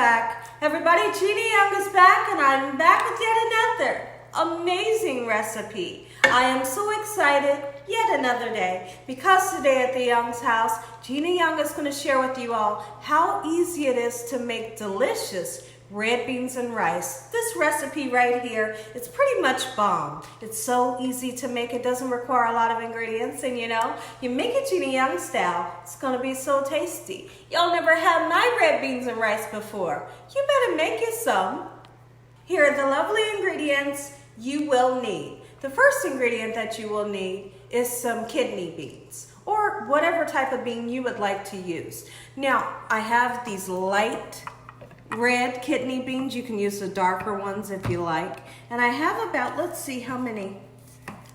back. Everybody, Gina Young is back, and I'm back with yet another amazing recipe. I am so excited, yet another day, because today at the Young's house, Gina Young is going to share with you all how easy it is to make delicious red beans and rice. This recipe right here, it's pretty much bomb. It's so easy to make. It doesn't require a lot of ingredients, and you know, you make it Gina Young style, it's gonna be so tasty. Y'all never had my red beans and rice before. You better make it some. Here are the lovely ingredients you will need. The first ingredient that you will need is some kidney beans, or whatever type of bean you would like to use. Now, I have these light red kidney beans. You can use the darker ones if you like. And I have about, let's see how many.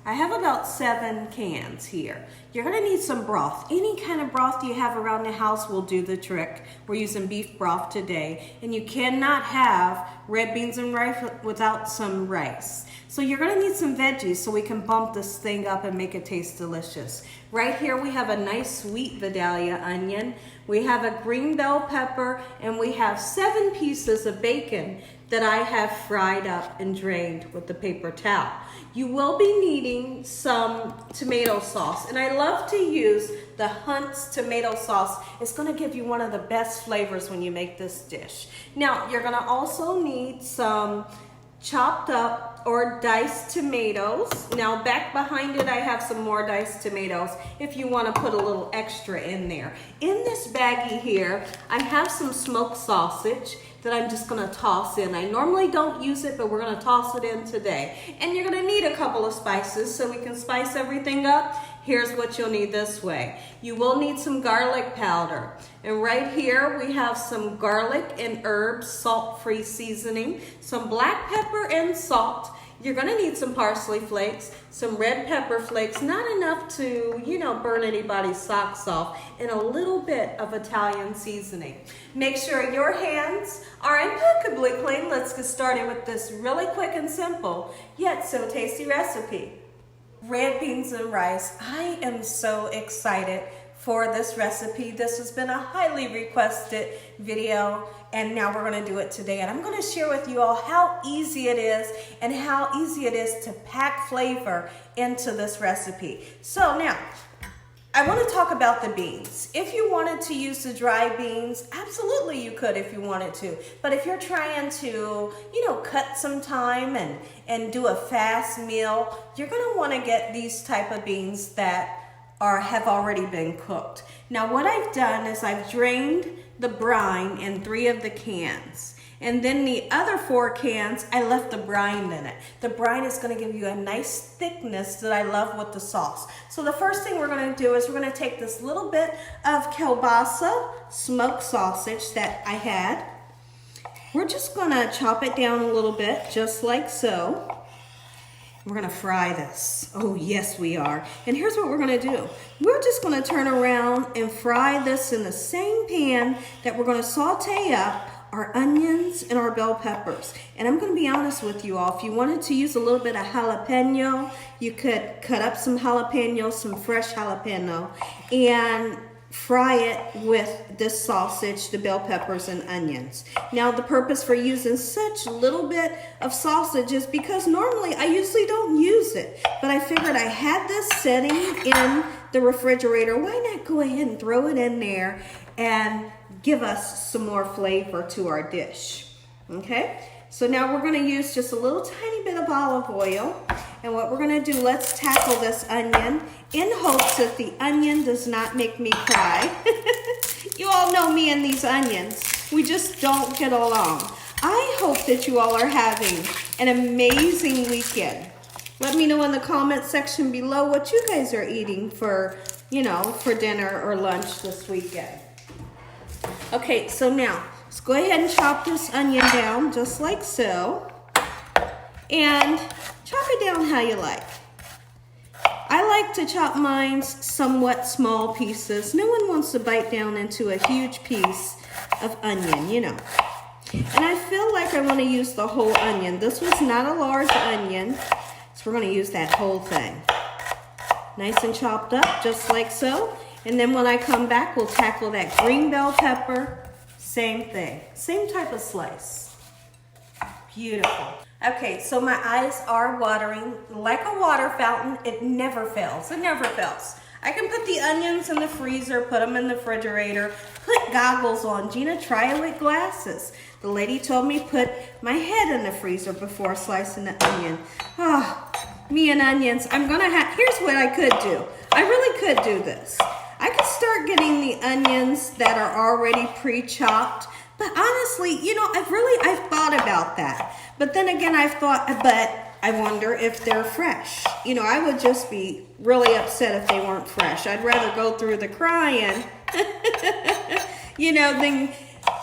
I have about 7 cans here. You're gonna need some broth. Any kind of broth you have around the house will do the trick. We're using beef broth today. And you cannot have red beans and rice without some rice. So you're gonna need some veggies so we can bump this thing up and make it taste delicious. Right here we have a nice sweet Vidalia onion. We have a green bell pepper, and we have 7 pieces of bacon that I have fried up and drained with the paper towel. You will be needing some tomato sauce, and I love to use the Hunt's tomato sauce. It's gonna give you one of the best flavors when you make this dish. Now, you're gonna also need some chopped up or diced tomatoes. Now back behind it, I have some more diced tomatoes if you want to put a little extra in there. In this baggie here, I have some smoked sausage that I'm just going to toss in. I normally don't use it, but we're going to toss it in today. And you're going to need a couple of spices so we can spice everything up. Here's what you'll need this way. You will need some garlic powder. And right here we have some garlic and herbs salt-free seasoning, some black pepper and salt. You're gonna need some parsley flakes, some red pepper flakes, not enough to, you know, burn anybody's socks off, and a little bit of Italian seasoning. Make sure your hands are impeccably clean. Let's get started with this really quick and simple, yet so tasty recipe. Red beans and rice. I am so excited for this recipe. This has been a highly requested video, and now we're going to do it today. And I'm going to share with you all how easy it is and how easy it is to pack flavor into this recipe. So now, I want to talk about the beans. If you wanted to use the dry beans, absolutely you could if you wanted to. But if you're trying to, you know, cut some time and do a fast meal, you're going to want to get these type of beans that have already been cooked. Now what I've done is I've drained the brine in 3 of the cans. And then the other 4 cans, I left the brine in it. The brine is gonna give you a nice thickness that I love with the sauce. So the first thing we're gonna do is we're gonna take this little bit of kielbasa, smoked sausage that I had. We're just gonna chop it down a little bit, just like so. We're gonna fry this. Oh yes, we are. And here's what we're gonna do. We're just gonna turn around and fry this in the same pan that we're gonna saute up our onions and our bell peppers. And I'm gonna be honest with you all, if you wanted to use a little bit of jalapeno, you could cut up some jalapeno, some fresh jalapeno, and fry it with this sausage, the bell peppers and onions. Now the purpose for using such a little bit of sausage is because normally I usually don't use it, but I figured I had this sitting in the refrigerator. Why not go ahead and throw it in there and give us some more flavor to our dish? Okay, so now we're going to use just a little tiny bit of olive oil. And what we're going to do, let's tackle this onion in hopes that the onion does not make me cry. You all know me and these onions. We just don't get along. I hope that you all are having an amazing weekend. Let me know in the comment section below what you guys are eating for, you know, for dinner or lunch this weekend. Okay, so now let's go ahead and chop this onion down just like so. And chop it down how you like. I like to chop mine somewhat small pieces. No one wants to bite down into a huge piece of onion, you know. And I feel like I want to use the whole onion. This was not a large onion, so we're going to use that whole thing. Nice and chopped up, just like so. And then when I come back, we'll tackle that green bell pepper, Same thing, same type of slice. Beautiful. Okay, so my eyes are watering like a water fountain. It never fails, it never fails. I can put the onions in the freezer, put them in the refrigerator, put goggles on. Gina, try it with glasses. The lady told me put my head in the freezer before slicing the onion. Oh, me and onions. Here's what I could do. I really could do this. I could start getting the onions that are already pre-chopped. But honestly, you know, I've thought about that. But then again, I wonder if they're fresh. You know, I would just be really upset if they weren't fresh. I'd rather go through the crying, you know, than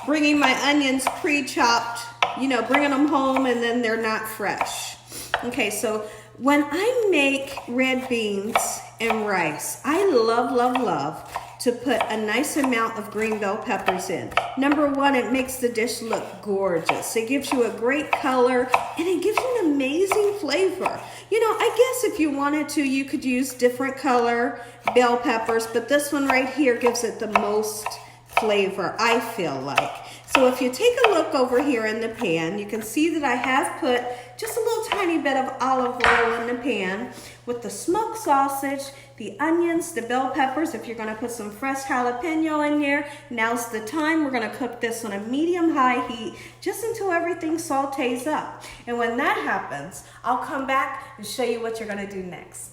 bringing my onions pre-chopped, you know, bringing them home and then they're not fresh. Okay, so when I make red beans and rice, I love to put a nice amount of green bell peppers in. Number one, it makes the dish look gorgeous. It gives you a great color and it gives you an amazing flavor. You know, I guess if you wanted to, you could use different color bell peppers, but this one right here gives it the most flavor, I feel like. So if you take a look over here in the pan, you can see that I have put just a little tiny bit of olive oil in the pan with the smoked sausage, the onions, the bell peppers. If you're gonna put some fresh jalapeno in there, now's the time. We're gonna cook this on a medium-high heat just until everything sautés up. And when that happens, I'll come back and show you what you're gonna do next.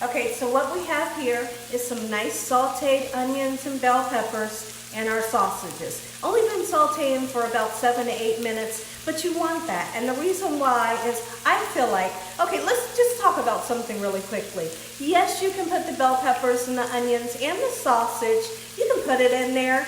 Okay, so what we have here is some nice sauteed onions and bell peppers and our sausages. Only been sauteing for about 7 to 8 minutes, but you want that. And the reason why is I feel like, okay, let's just talk about something really quickly. Yes, you can put the bell peppers and the onions and the sausage, you can put it in there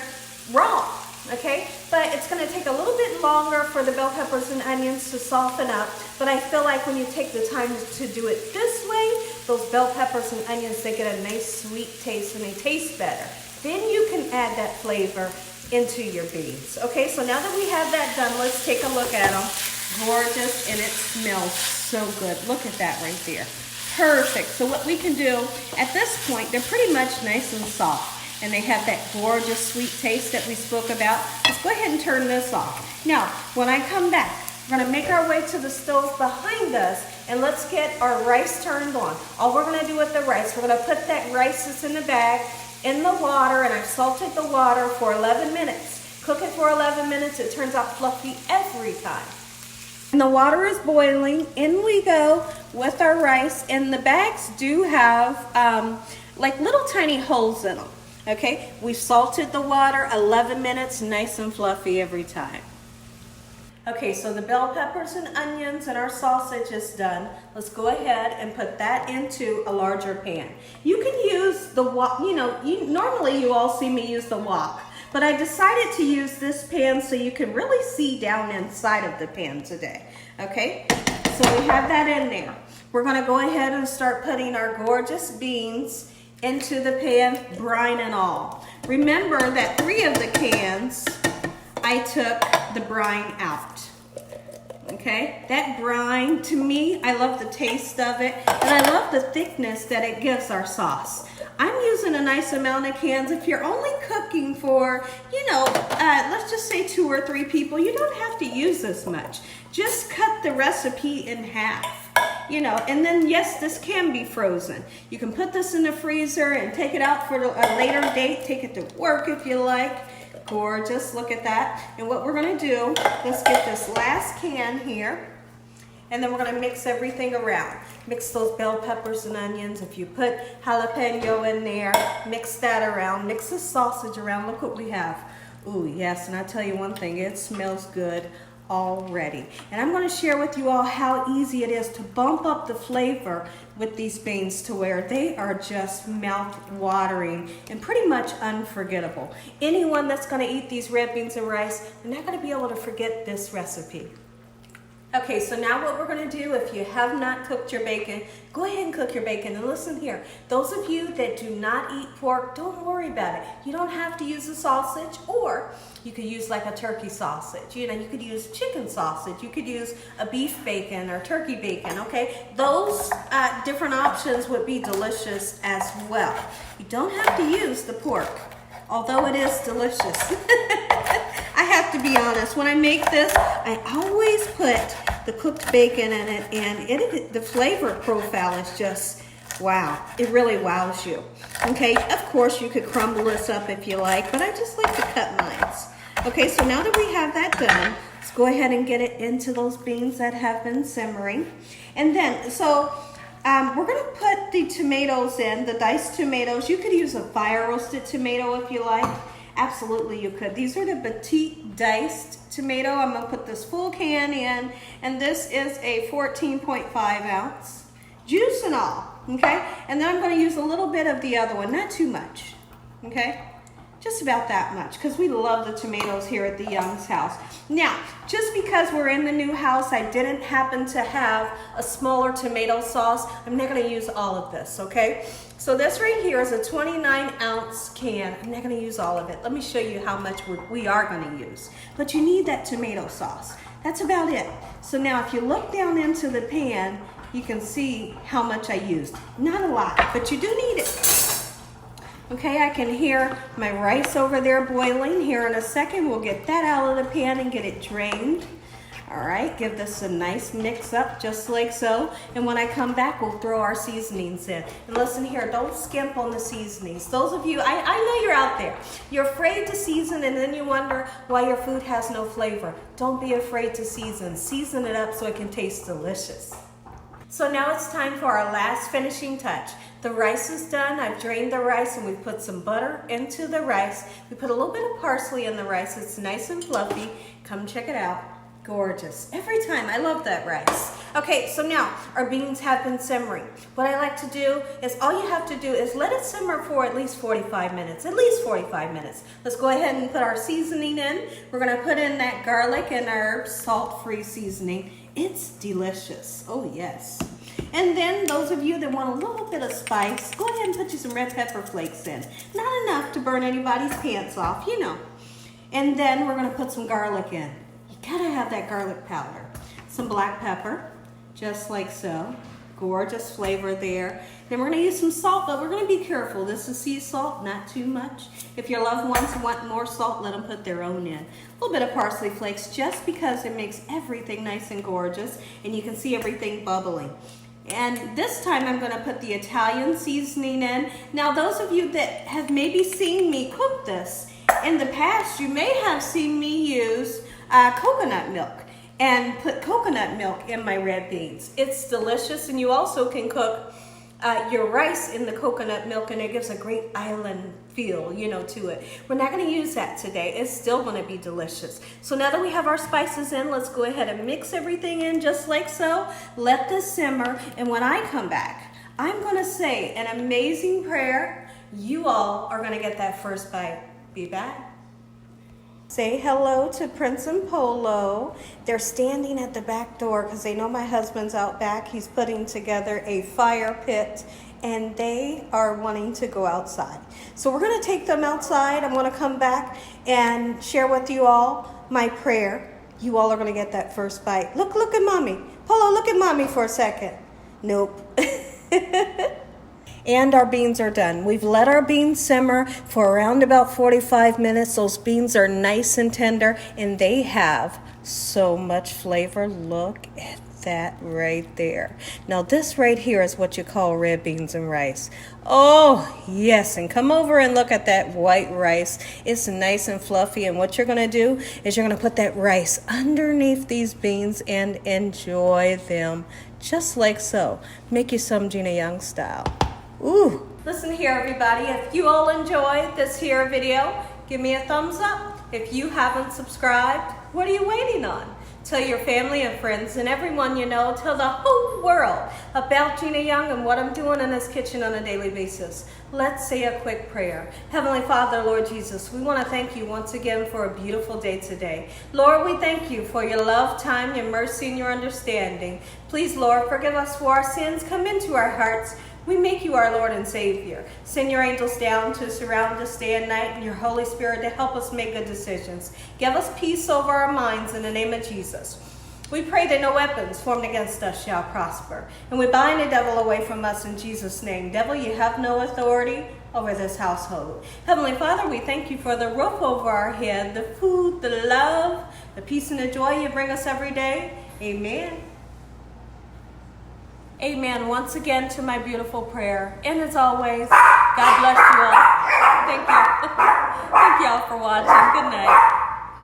raw, okay? But it's gonna take a little bit longer for the bell peppers and onions to soften up, but I feel like when you take the time to do it this way, those bell peppers and onions, they get a nice sweet taste and they taste better. Then you can add that flavor into your beans. Okay, so now that we have that done, let's take a look at them. Gorgeous, and it smells so good. Look at that right there. Perfect. So what we can do at this point, they're pretty much nice and soft, and they have that gorgeous sweet taste that we spoke about. Let's go ahead and turn this off. Now, when I come back, we're gonna make our way to the stove behind us, and let's get our rice turned on. All we're gonna do with the rice, we're gonna put that rice that's in the bag in the water, and I've salted the water for 11 minutes. Cook it for 11 minutes, it turns out fluffy every time. And the water is boiling, in we go with our rice, and the bags do have like little tiny holes in them, okay? We've salted the water, 11 minutes, nice and fluffy every time. Okay, so the bell peppers and onions and our sausage is done. Let's go ahead and put that into a larger pan. You can use the wok, you know, normally you all see me use the wok, but I decided to use this pan so you can really see down inside of the pan today, okay? So we have that in there. We're gonna go ahead and start putting our gorgeous beans into the pan, brine and all. Remember that 3 of the cans, I took the brine out. Okay, that brine, to me, I love the taste of it, and I love the thickness that it gives our sauce. I'm using a nice amount of cans. If you're only cooking for, you know, let's just say 2 or 3 people, you don't have to use this much. Just cut the recipe in half, you know, and then yes, this can be frozen. You can put this in the freezer and take it out for a later date, take it to work if you like. Gorgeous, look at that. And what we're gonna do, let's get this last can here, and then we're gonna mix everything around. Mix those bell peppers and onions. If you put jalapeno in there, mix that around. Mix the sausage around. Look what we have. Ooh, yes, and I'll tell you one thing, it smells good already. And I'm gonna share with you all how easy it is to bump up the flavor with these beans to where they are just mouth-watering and pretty much unforgettable. Anyone that's gonna eat these red beans and rice, they're not gonna be able to forget this recipe. Okay, so now what we're gonna do, if you have not cooked your bacon, go ahead and cook your bacon. And listen here, those of you that do not eat pork, don't worry about it. You don't have to use a sausage, or you could use like a turkey sausage. You know, you could use chicken sausage. You could use a beef bacon or turkey bacon, okay? Those different options would be delicious as well. You don't have to use the pork. although it is delicious. I have to be honest, when I make this, I always put the cooked bacon in it, and the flavor profile is just, wow, it really wows you. Okay, of course you could crumble this up if you like, but I just like to cut mine. Okay, so now that we have that done, let's go ahead and get it into those beans that have been simmering. And then, so we're gonna put the tomatoes in, the diced tomatoes. You could use a fire roasted tomato if you like. Absolutely you could. These are the petite diced tomato. I'm gonna put this full can in, and this is a 14.5 ounce, juice and all, okay? And then I'm gonna use a little bit of the other one, not too much, okay? Just about that much, because we love the tomatoes here at the Young's house. Now, just because we're in the new house, I didn't happen to have a smaller tomato sauce. I'm not gonna use all of this, okay? So this right here is a 29-ounce can. I'm not gonna use all of it. Let me show you how much we are gonna use. But you need that tomato sauce. That's about it. So now if you look down into the pan, you can see how much I used. Not a lot, but you do need it. Okay, I can hear my rice over there boiling. Here in a second, we'll get that out of the pan and get it drained. All right, give this a nice mix up, just like so. And when I come back, we'll throw our seasonings in. And listen here, don't skimp on the seasonings. Those of you, I know you're out there. You're afraid to season, and then you wonder why your food has no flavor. Don't be afraid to season. Season it up so it can taste delicious. So now it's time for our last finishing touch. The rice is done. I've drained the rice and we've put some butter into the rice. We put a little bit of parsley in the rice. It's nice and fluffy. Come check it out. Gorgeous. Every time. I love that rice. Okay, so now our beans have been simmering. What I like to do is all you have to do is let it simmer for at least 45 minutes. At least 45 minutes. Let's go ahead and put our seasoning in. We're going to put in that garlic and herbs, salt-free seasoning. It's delicious. Oh, yes. And then those of you that want a little bit of spice, go ahead and put you some red pepper flakes in. Not enough to burn anybody's pants off, you know. And then we're going to put some garlic in. You got to have that garlic powder. Some black pepper, just like so. Gorgeous flavor there. Then we're going to use some salt, but we're going to be careful. This is sea salt, not too much. If your loved ones want more salt, let them put their own in. A little bit of parsley flakes, just because it makes everything nice and gorgeous, and you can see everything bubbling. And this time I'm going to put the Italian seasoning in. Now those of you that have maybe seen me cook this in the past, you may have seen me use coconut milk and put coconut milk in my red beans. It's delicious, and you also can cook your rice in the coconut milk, and it gives a great island feel, you know, to it. We're not going to use that today. It's still going to be delicious. So now that we have our spices in, let's go ahead and mix everything in just like so. Let this simmer, and when I come back, I'm going to say an amazing prayer. You all are going to get that first bite. Be back. Say hello to Prince and Polo. They're standing at the back door because they know my husband's out back. He's putting together a fire pit, and they are wanting to go outside. So we're going to take them outside. I'm going to come back and share with you all my prayer. You all are going to get that first bite. Look at mommy. Polo, look at mommy for a second. Nope. And our beans are done. We've let our beans simmer for around about 45 minutes. Those beans are nice and tender, and they have so much flavor. Look at that right there. Now this right here is what you call red beans and rice. Oh yes, and come over and look at that white rice. It's nice and fluffy, and what you're going to do is you're going to put that rice underneath these beans and enjoy them just like so. Make you some Gina Young style. Ooh. Listen here, everybody. If you all enjoyed this here video, give me a thumbs up. If you haven't subscribed, what are you waiting on? Tell your family and friends and everyone you know, tell the whole world about Gina Young and what I'm doing in this kitchen on a daily basis. Let's say a quick prayer. Heavenly Father, Lord Jesus, we want to thank you once again for a beautiful day today. Lord, we thank you for your love, time, your mercy, and your understanding. Please, Lord, forgive us for our sins. Come into our hearts. We make you our Lord and Savior. Send your angels down to surround us day and night, and your Holy Spirit to help us make good decisions. Give us peace over our minds in the name of Jesus. We pray that no weapons formed against us shall prosper. And we bind the devil away from us in Jesus' name. Devil, you have no authority. over this household. Heavenly Father, we thank you for the roof over our head, the food, the love, the peace and the joy you bring us every day. Amen. Amen. Once again to my beautiful prayer. And as always, God bless you all. Thank you. Thank you all for watching. Good night.